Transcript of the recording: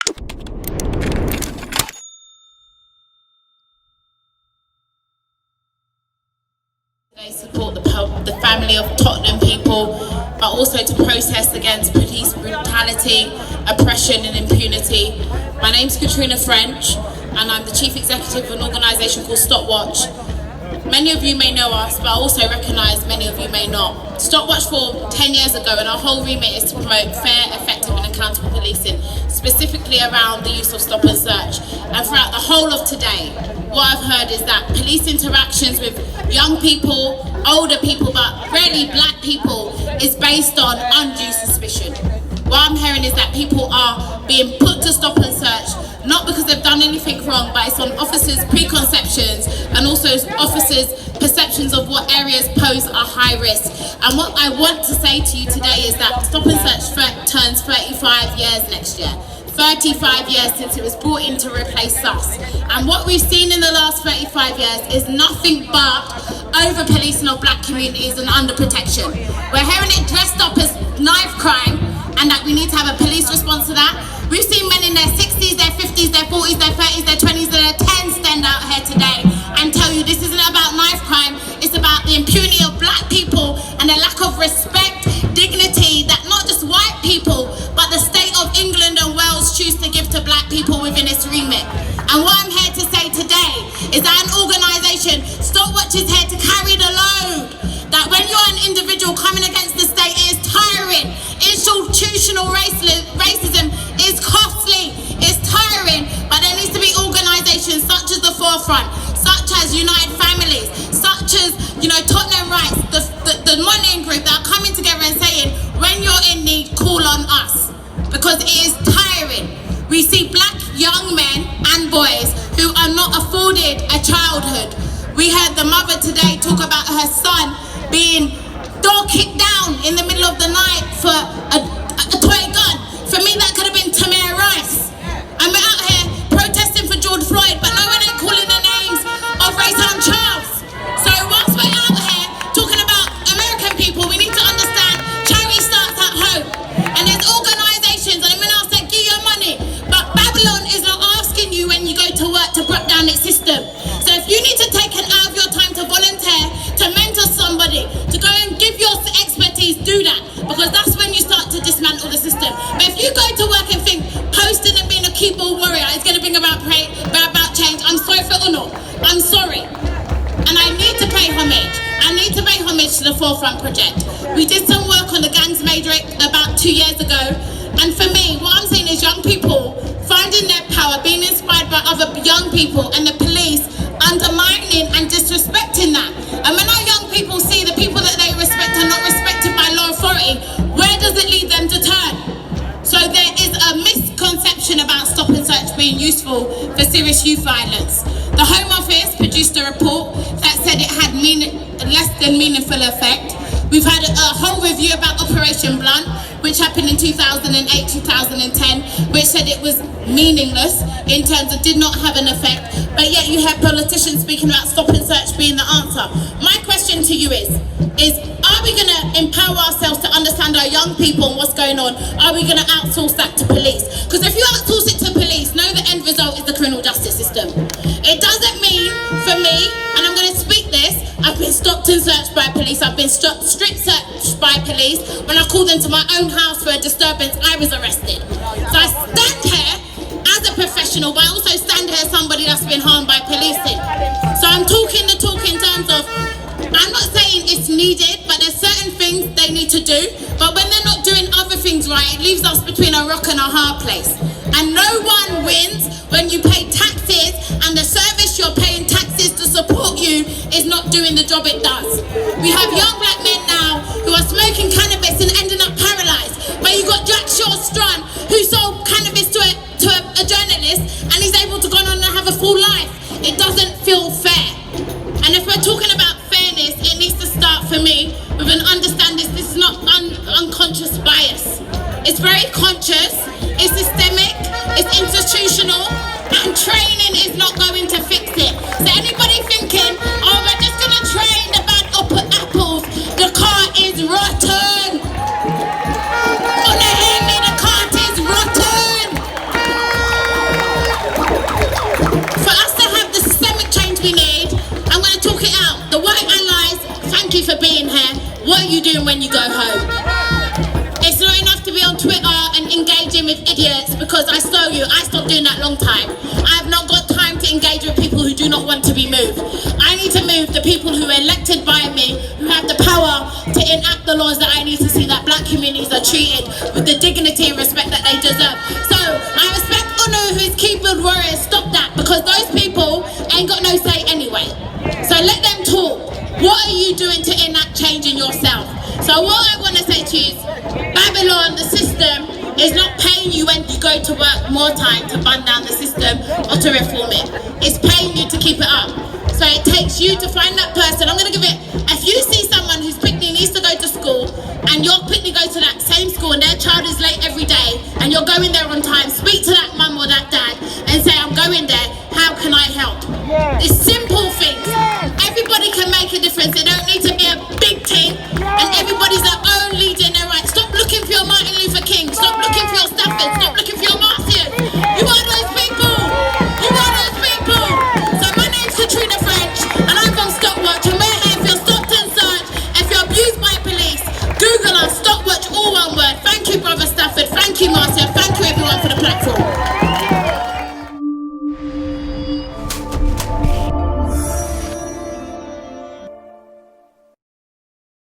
They support the family of Tottenham people, but also to protest against police brutality, oppression and impunity. My name's Katrina French and I'm the Chief Executive of an organisation called Stopwatch. Many of you may know us, but I also recognise many of you may not. Stopwatch formed 10 years ago and our whole remit is to promote fair, effective and accountable policing, specifically around the use of stop and search. And throughout the whole of today, what I've heard is that police interactions with young people, older people, but rarely black people, is based on undue suspicion. What I'm hearing is that people are being put to stop and search, not because they've done anything wrong, but it's on officers' preconceptions and also officers' perceptions of what areas pose a high risk. And what I want to say to you today is that stop and search turns 35 years next year. 35 years since it was brought in to replace us. And what we've seen in the last 35 years is nothing but over-policing of black communities and under-protection. We're hearing it dressed up as knife crime and that we need to have a police response to that. We've seen men in their 60s, their 50s, their 40s, their 30s, their 20s, their 10s stand out here today and tell you this isn't about knife crime, it's about the impunity of black people and the lack of respect, dignity that not just white people, but the state of England and Wales choose to give to black people within its remit. And what I'm here to say today is that an organisation, Stopwatch, is here to carry the load. That when you're an individual coming against the state, it is tiring. Institutional racism is costly, it's tiring, but there needs to be organisations such as the Forefront, such as United Families, such as, Tottenham Rights, the monitoring group that are coming together and saying, when you're in need, call on us. Because it is tiring. We see black young men and boys who are not afforded a childhood. We heard the mother today talk about her son being door kicked down in the middle of the night for a toy gun. For me, that could have been Tamir Rice. And we're out here protesting for George Floyd, but no one ain't calling the names of Raytown Charles. So whilst we're out here talking about American people, we need to understand charity starts at home. And there's organisations, and I'm gonna ask that give your money, but Babylon is not asking you when you go to work to break down its system. So if you need to take an hour of your time to volunteer, to mentor somebody, to go and give your expertise, do that, because that's when you start to dismantle the system. But if you go to work and think posting and being a keyboard warrior is going to bring about change, I'm sorry for Uno. I'm sorry. And I need to pay homage. I need to pay homage to the Forefront Project. We did some work on the gangs matrix about 2 years ago, and for me, what I'm saying is young people finding their power, being inspired by other young people, and the police undermining and disrespecting that. And when our young people see the people that they respect are not respected by law authority, where does it lead them to turn? So there is a misconception about stop and search being useful for serious youth violence. The Home Office produced a report that said it had less than meaningful effect. We've had a whole review about Operation Blunt, which happened in 2008-2010, which said it was meaningless in terms of did not have an effect, but yet you have politicians speaking about stop and search being the answer. My question to you is are we going to empower ourselves to understand our young people and what's going on? Are we going to outsource that to police? Because if you outsource it to police, know the end result is the criminal justice system. It doesn't mean, for me, and I'm going to speak this, I've been stopped and searched by police, I've been strip searched by police. When I called into my own house for a disturbance, I was arrested. So I stand here as a professional, but I also stand here as somebody that's been harmed by policing. So I'm talking the talk in terms of, I'm not saying it's needed, but there's certain things they need to do, but when they're not doing other things right, it leaves us between a rock and a hard place. And no one wins when you pay taxes and the service you're paying taxes to support you is not doing the job it does. We have young black men now who are smoking cannabis and ending up paralysed, but you got Jack Shaw-Strun who sold cannabis to a journalist and he's able to go on and have a full life. It doesn't feel fair. And if we're talking about fairness, it needs to start for me with an understanding this is not unconscious bias. It's very conscious, it's systemic, it's institutional, and training is not going to fix it. So anybody thinking, oh, we're just going to train the bad apples, the cart is rotten. Wanna hear me? The cart is rotten. doing when you go home. It's not enough to be on Twitter and engaging with idiots, because I stopped doing that long time. I have not got time to engage with people who do not want to be moved. I need to move the people who are elected by me, who have the power to enact the laws that I need to see that black communities are treated with the dignity and respect that they deserve. So I respect Unu, who's keyboard warriors. Stop that, because those people ain't got no say anyway. So let them talk. What are you doing to enact change in yourself? So what I want to say to you is, Babylon, the system, is not paying you when you go to work more time to bun down the system or to reform it. It's paying you to keep it up. So it takes you to find that person. I'm going to give it, if you see someone whose picnic needs to go to school, and your picnic goes to that same school and their child is late every day, and you're going there on time, speak to that mum or that dad and say, I'm going there, how can I help? It's simple things. Everybody can make a difference. It don't need to be